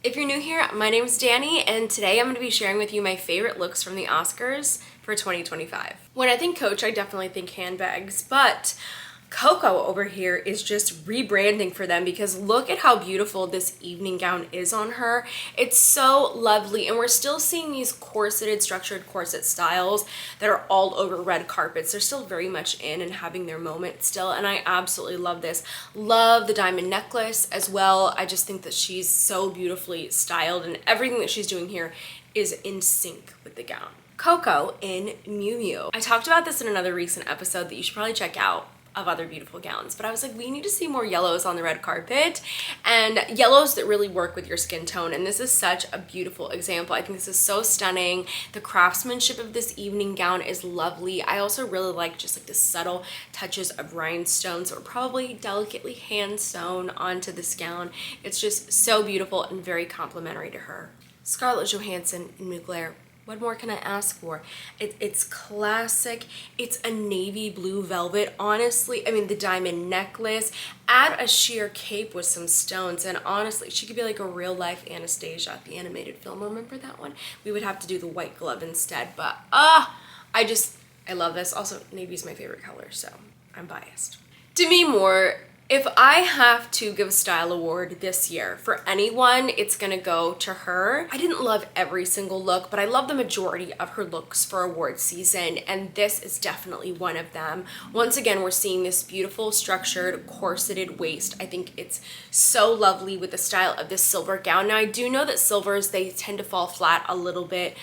If you're new here, my name is Dani, and today I'm going to be sharing with you my favorite looks from the Oscars for 2025. When I think Coach, I definitely think handbags, but Coco over here is just rebranding for them because look at how beautiful this evening gown is on her. It's so lovely, and we're still seeing these corseted, structured corset styles that are all over red carpets. They're still very much in and having their moment still, and I absolutely love this. Love the diamond necklace as well. I just think that she's so beautifully styled, and everything that she's doing here is in sync with the gown. Coco in Miu Miu. I talked about this in another recent episode that you should probably check out of other beautiful gowns, but I was like, we need to see more yellows on the red carpet, and yellows that really work with your skin tone, and this is such a beautiful example. I think this is so stunning. The craftsmanship of this evening gown is lovely. I also really like just like the subtle touches of rhinestones that were probably delicately hand sewn onto this gown. It's just so beautiful and very complimentary to her. Scarlett Johansson in Mugler. What more can I ask for? It's classic. It's a navy blue velvet. Honestly, I mean, the diamond necklace, add a sheer cape with some stones, and honestly, she could be like a real life Anastasia, the animated film. Remember that one? We would have to do the white glove instead, but I love this. Also, navy is my favorite color, so I'm biased. Demi Moore. If I have to give a style award this year for anyone, it's gonna go to her. I didn't love every single look, but I love the majority of her looks for award season, and this is definitely one of them. Once again, we're seeing this beautiful structured corseted waist. I think it's so lovely with the style of this silver gown. Now, I do know that silvers, they tend to fall flat a little bit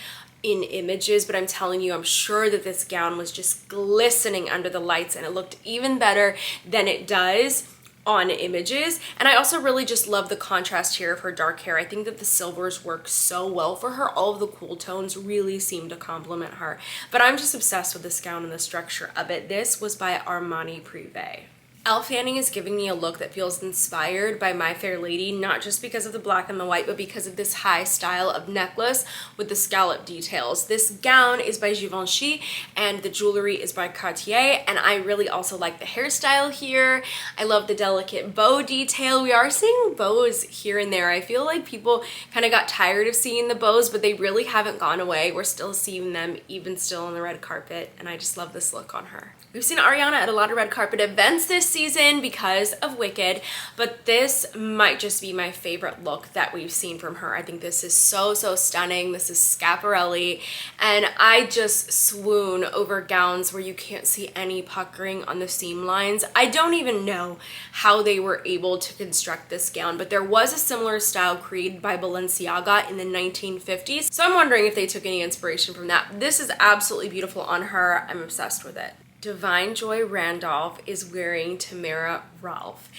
in images, but I'm telling you, I'm sure that this gown was just glistening under the lights, and it looked even better than it does on images. And I also really just love the contrast here of her dark hair. I think that the silvers work so well for her. All of the cool tones really seem to complement her, but I'm just obsessed with this gown and the structure of it. This was by Armani Privé. Elle Fanning is giving me a look that feels inspired by My Fair Lady, not just because of the black and the white, but because of this high style of necklace with the scallop details. This gown is by Givenchy, and the jewelry is by Cartier, and I really also like the hairstyle here. I love the delicate bow detail. We are seeing bows here and there. I feel like people kind of got tired of seeing the bows, but they really haven't gone away. We're still seeing them even still on the red carpet, and I just love this look on her. We've seen Ariana at a lot of red carpet events this season because of Wicked, but this might just be my favorite look that we've seen from her. I think this is so stunning. This is Schiaparelli, and I just swoon over gowns where you can't see any puckering on the seam lines. I don't even know how they were able to construct this gown, but there was a similar style created by Balenciaga in the 1950s, so I'm wondering if they took any inspiration from that. This is absolutely beautiful on her. I'm obsessed with it. Divine Joy Randolph is wearing Tamara Ralph.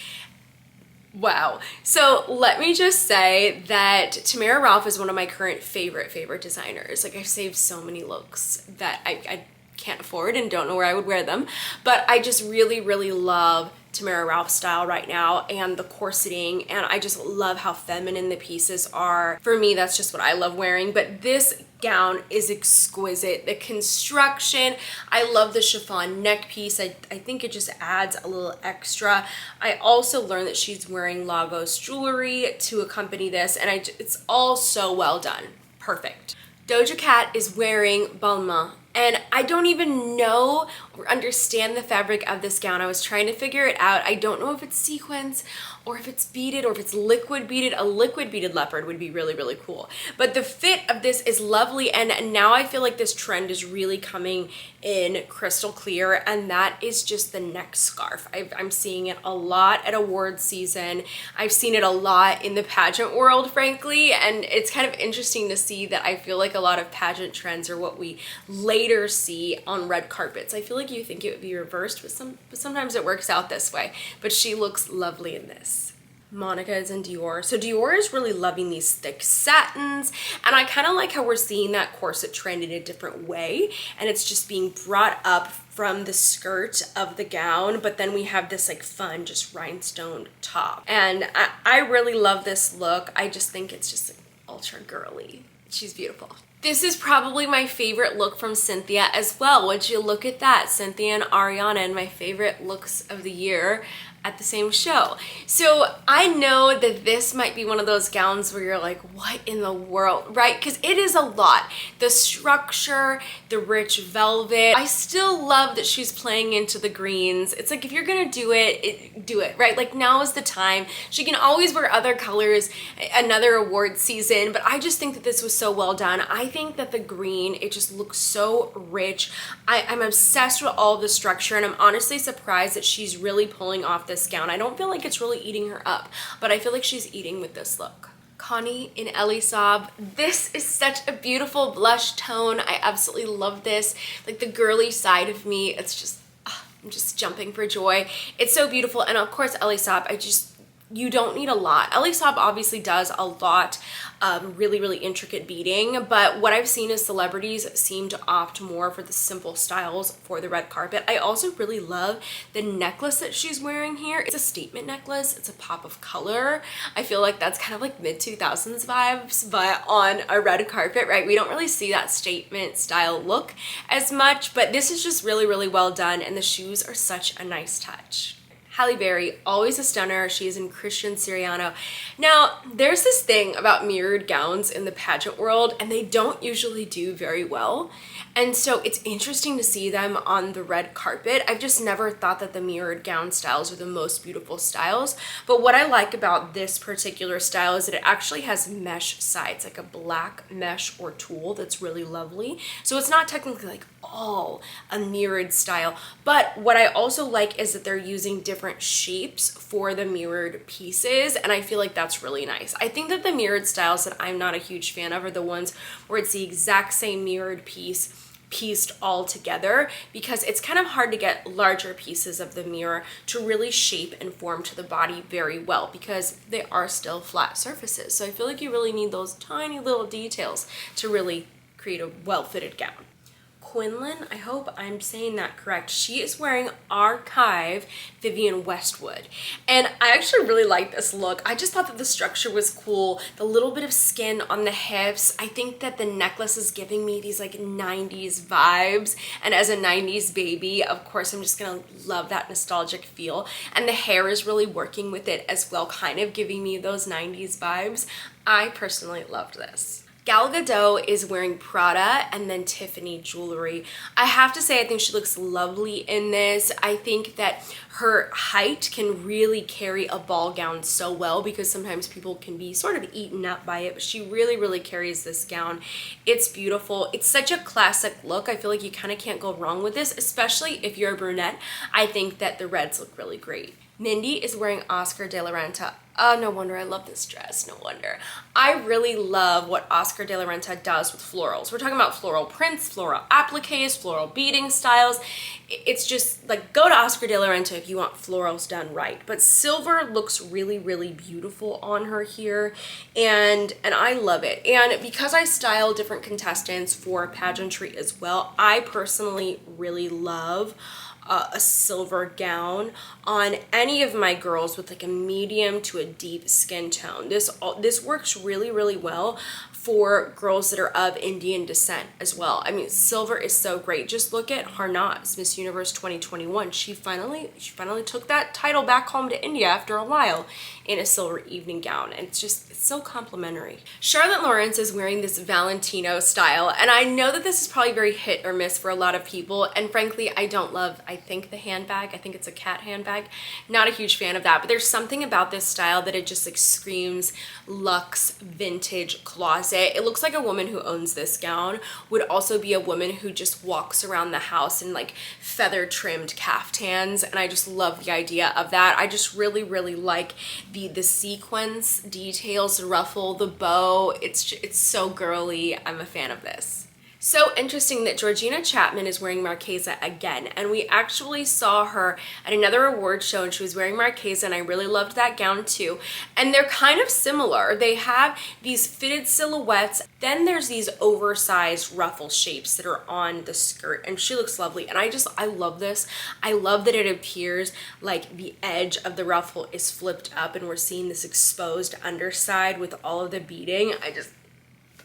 Wow. So let me just say that Tamara Ralph is one of my current favorite designers. Like, I've saved so many looks that I can't afford and don't know where I would wear them, but I just really love Tamara Ralph's style right now, and the corseting, and I just love how feminine the pieces are. For me, that's just what I love wearing, but this gown is exquisite. The construction, I love the chiffon neck piece. I think it just adds a little extra. I also learned that she's wearing Lagos jewelry to accompany this, and it's all so well done. Perfect. Doja Cat is wearing Balmain, and I don't even know or understand the fabric of this gown. I was trying to figure it out. I don't know if it's sequins or if it's beaded or if it's liquid beaded. A liquid beaded leopard would be really cool. But the fit of this is lovely, and now I feel like this trend is really coming in crystal clear, and that is just the neck scarf. I'm seeing it a lot at awards season. I've seen it a lot in the pageant world, frankly, and it's kind of interesting to see that I feel like a lot of pageant trends are what we later see on red carpets. I feel like you think it would be reversed, but sometimes it works out this way. But she looks lovely in this. Monica is in Dior. So Dior is really loving these thick satins, and I kind of like how we're seeing that corset trend in a different way, and it's just being brought up from the skirt of the gown, but then we have this like fun just rhinestone top, and I really love this look. I just think it's just like ultra girly. She's beautiful. This is probably my favorite look from Cynthia as well. Would you look at that? Cynthia and Ariana, and my favorite looks of the year. at the same show. So I know that this might be one of those gowns where you're like, what in the world, right? Because it is a lot. The structure, the rich velvet. I still love that she's playing into the greens. It's like, if you're gonna do it, do it, right? Like, now is the time. She can always wear other colors, another award season, but I just think that this was so well done. I think that the green, it just looks so rich. I'm obsessed with all of the structure, and I'm honestly surprised that she's really pulling off this gown. I don't feel like it's really eating her up, but I feel like she's eating with this look. Connie in Elisab. This is such a beautiful blush tone. I absolutely love this. Like, the girly side of me, it's just, I'm just jumping for joy. It's so beautiful. And of course, Elisab, you don't need a lot. Elisab obviously does a lot of really intricate beading, but what I've seen is celebrities seem to opt more for the simple styles for the red carpet. I also really love the necklace that she's wearing here. It's a statement necklace. It's a pop of color. I feel like that's kind of like mid-2000s vibes, but on a red carpet, right? We don't really see that statement style look as much, but this is just really well done, and the shoes are such a nice touch. Halle Berry, always a stunner. She is in Christian Siriano. Now, there's this thing about mirrored gowns in the pageant world, and they don't usually do very well. And so it's interesting to see them on the red carpet. I've just never thought that the mirrored gown styles are the most beautiful styles. But what I like about this particular style is that it actually has mesh sides, like a black mesh or tulle that's really lovely. So it's not technically like all a mirrored style. But what I also like is that they're using different shapes for the mirrored pieces, and I feel like that's really nice. I think that the mirrored styles that I'm not a huge fan of are the ones where it's the exact same mirrored piece pieced all together, because it's kind of hard to get larger pieces of the mirror to really shape and form to the body very well, because they are still flat surfaces. So I feel like you really need those tiny little details to really create a well-fitted gown. Quinlan, I hope I'm saying that correct. She is wearing Archive Vivienne Westwood. And I actually really like this look. I just thought that the structure was cool. The little bit of skin on the hips. I think that the necklace is giving me these like 90s vibes. And as a 90s baby, of course, I'm just gonna love that nostalgic feel. And the hair is really working with it as well, kind of giving me those 90s vibes. I personally loved this. Gal Gadot is wearing Prada and then Tiffany jewelry. I have to say, I think she looks lovely in this. I think that her height can really carry a ball gown so well, because sometimes people can be sort of eaten up by it, but she really carries this gown. It's beautiful. It's such a classic look. I feel like you kind of can't go wrong with this, especially if you're a brunette. I think that the reds look really great. Mindy is wearing Oscar de la Renta. Oh, no wonder I love this dress, no wonder. I really love what Oscar de la Renta does with florals. We're talking about floral prints, floral appliques, floral beading styles. It's just like, go to Oscar de la Renta if you want florals done right. But silver looks really beautiful on her here, and I love it. And because I style different contestants for pageantry as well, I personally really love a silver gown on any of my girls with like a medium to a deep skin tone. This works really well for girls that are of Indian descent as well. I mean, silver is so great. Just look at Harnaz, Miss Universe 2021. She finally took that title back home to India after a while in a silver evening gown, and it's so complimentary. Charlotte Lawrence is wearing this Valentino style, and I know that this is probably very hit or miss for a lot of people, and frankly, I don't love, I think, the handbag. I think it's a cat handbag. Not a huge fan of that, but there's something about this style that it just like screams luxe vintage closet. It looks like a woman who owns this gown would also be a woman who just walks around the house in like feather trimmed caftans, and I just love the idea of that. I just really like the sequins details, the ruffle, the bow. It's so girly. I'm a fan of this. So interesting that Georgina Chapman is wearing Marquesa again, and we actually saw her at another award show and she was wearing Marquesa, and I really loved that gown too. And they're kind of similar. They have these fitted silhouettes, then there's these oversized ruffle shapes that are on the skirt, and she looks lovely. And I love this. I love that it appears like the edge of the ruffle is flipped up and we're seeing this exposed underside with all of the beading.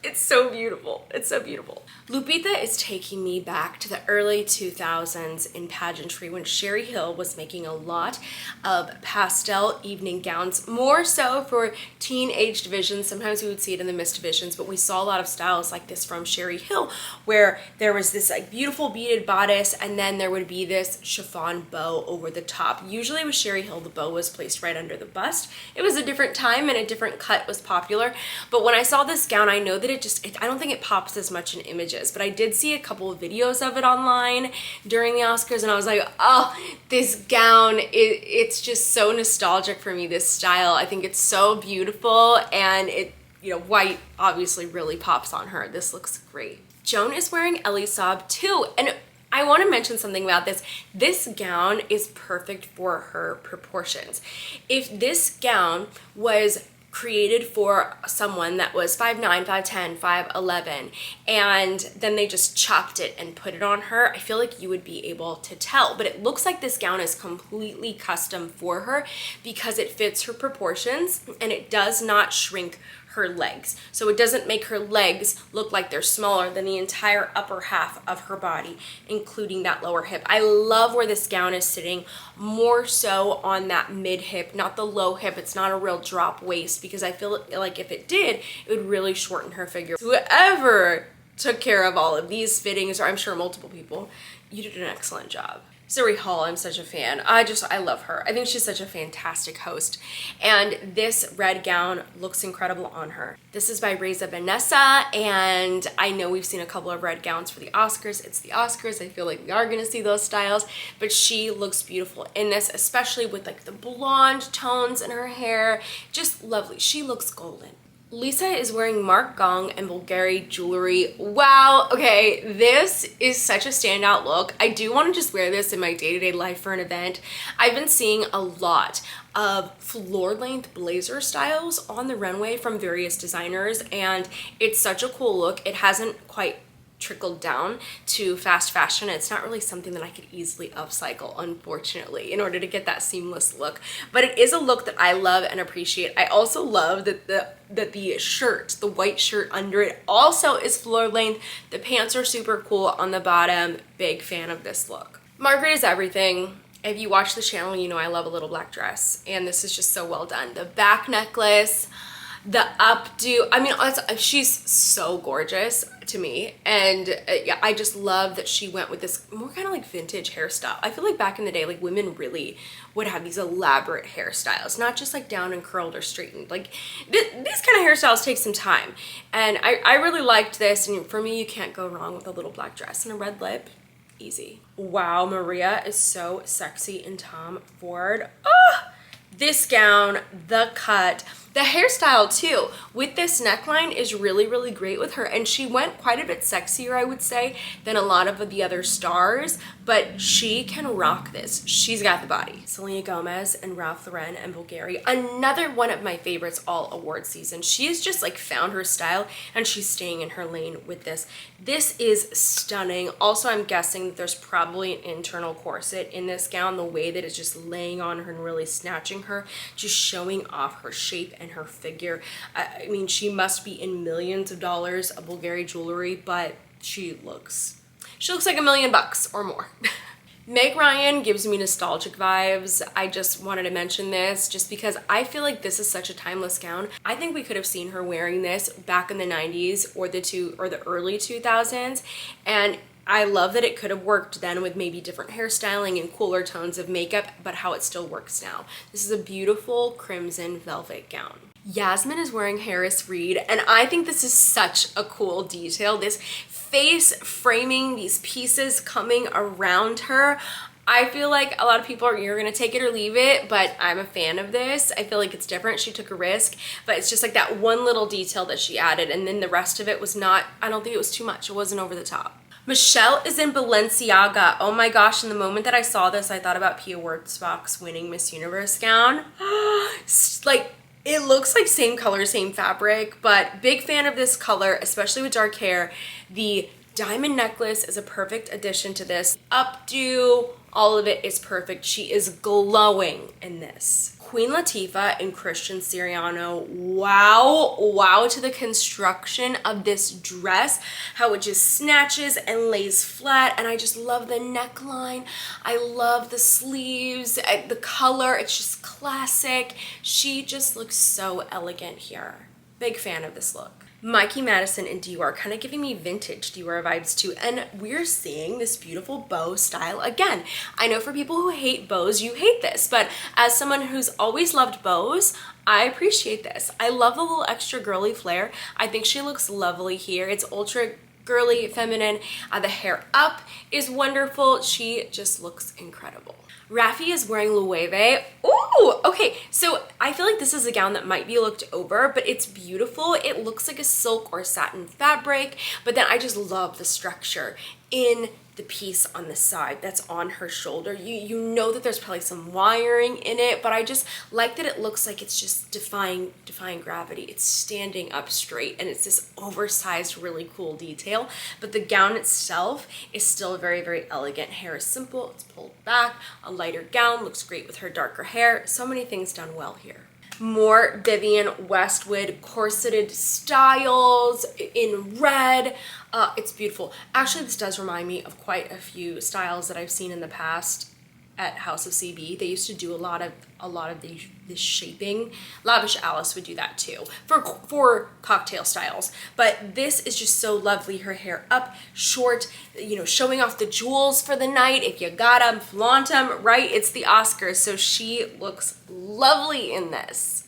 It's so beautiful. It's so beautiful. Lupita is taking me back to the early 2000s in pageantry when Sherry Hill was making a lot of pastel evening gowns, more so for teenage divisions. Sometimes we would see it in the Miss divisions, but we saw a lot of styles like this from Sherry Hill where there was this like beautiful beaded bodice and then there would be this chiffon bow over the top. Usually with Sherry Hill, the bow was placed right under the bust. It was a different time and a different cut was popular, but when I saw this gown, I know that I don't think it pops as much in images, but I did see a couple of videos of it online during the Oscars and I was like, oh, this gown, it's just so nostalgic for me, this style. I think it's so beautiful and it, you know, white obviously really pops on her. This looks great. Joan is wearing Ellie Saab too, and I want to mention something about this. This gown is perfect for her proportions. If this gown was created for someone that was 5'9", 5'10", 5'11", and then they just chopped it and put it on her, I feel like you would be able to tell. But it looks like this gown is completely custom for her because it fits her proportions and it does not shrink her legs. So it doesn't make her legs look like they're smaller than the entire upper half of her body, including that lower hip. I love where this gown is sitting, more so on that mid hip, not the low hip. It's not a real drop waist because I feel like if it did, it would really shorten her figure. Whoever took care of all of these fittings, or I'm sure multiple people, you did an excellent job. Zuri Hall, I'm such a fan. I love her. I think she's such a fantastic host. And this red gown looks incredible on her. This is by Reza Vanessa, and I know we've seen a couple of red gowns for the Oscars. It's the Oscars. I feel like we are gonna see those styles, but she looks beautiful in this, especially with like the blonde tones in her hair. Just lovely. She looks golden. Lisa is wearing Marc Gong and Bulgari jewelry. Wow, okay, this is such a standout look. I do want to just wear this in my day-to-day life for an event. I've been seeing a lot of floor-length blazer styles on the runway from various designers, and it's such a cool look. It hasn't quite trickled down to fast fashion. It's not really something that I could easily upcycle, unfortunately, in order to get that seamless look. But it is a look that I love and appreciate. I also love that the shirt, the white shirt under it, also is floor length. The pants are super cool on the bottom. Big fan of this look. Margaret is everything. If you watch the channel, you know I love a little black dress, and this is just so well done. The back necklace, the updo, I mean, she's so gorgeous to me, and yeah, I just love that she went with this more kind of like vintage hairstyle. I feel like back in the day, like women really would have these elaborate hairstyles, not just like down and curled or straightened. Like these kind of hairstyles take some time, and I really liked this, and for me, you can't go wrong with a little black dress and a red lip. Easy. Wow, Maria is so sexy in Tom Ford. Oh, this gown, the cut, the hairstyle too, with this neckline is really, really great with her. And she went quite a bit sexier, I would say, than a lot of the other stars, but she can rock this. She's got the body. Selena Gomez and Ralph Lauren and Bulgari, another one of my favorites all award season. She has just like found her style and she's staying in her lane with this. This is stunning. Also, I'm guessing that there's probably an internal corset in this gown, the way that it's just laying on her and really snatching her, just showing off her shape and her figure. I mean, she must be in millions of dollars of Bulgari jewelry, but she looks like $1 million or more. Meg Ryan gives me nostalgic vibes. I just wanted to mention this just because I feel like this is such a timeless gown. I think we could have seen her wearing this back in the 90s or the early 2000s, and I love that it could have worked then with maybe different hairstyling and cooler tones of makeup, but how it still works now. This is a beautiful crimson velvet gown. Yasmin is wearing Harris Reed, and I think this is such a cool detail. This face framing, these pieces coming around her. I feel like a lot of people you're gonna take it or leave it, but I'm a fan of this. I feel like it's different. She took a risk, but it's just like that one little detail that she added, and then the rest of it was not, I don't think it was too much. It wasn't over the top. Michelle is in Balenciaga. Oh my gosh, in the moment that I saw this, I thought about Pia Wurtzbach's winning Miss Universe gown. Like, it looks like same color, same fabric, but big fan of this color, especially with dark hair. The diamond necklace is a perfect addition to this. Updo, All of it is perfect. She is glowing in this. Queen Latifah and Christian Siriano, wow to the construction of this dress, how it just snatches and lays flat, and I just love the neckline. I love the sleeves, the color, it's just classic. She just looks so elegant here. Big fan of this look. Mikey Madison and Dior, kind of giving me vintage Dior vibes too. And we're seeing this beautiful bow style again. I know for people who hate bows, you hate this, but as someone who's always loved bows, I appreciate this. I love the little extra girly flair. I think she looks lovely here. It's ultra girly, feminine. The hair up is wonderful. She just looks incredible. Raffi is wearing Loewe. Ooh, okay, so I feel like this is a gown that might be looked over, but it's beautiful. It looks like a silk or satin fabric, but then I just love the structure in the piece on the side that's on her shoulder. You know that there's probably some wiring in it, but I just like that it looks like it's just defying gravity. It's standing up straight, and it's this oversized, really cool detail. But the gown itself is still very elegant. Hair is simple, it's pulled back. A lighter gown looks great with her darker hair. So many things done well here. More Vivienne Westwood corseted styles in red. It's beautiful. Actually, this does remind me of quite a few styles that I've seen in the past at House of CB. They used to do a lot of this shaping. Lavish Alice would do that too for cocktail styles. But this is just so lovely. Her hair up, short, you know, showing off the jewels for the night. If you got them, flaunt them, right? It's the Oscars, so she looks lovely in this.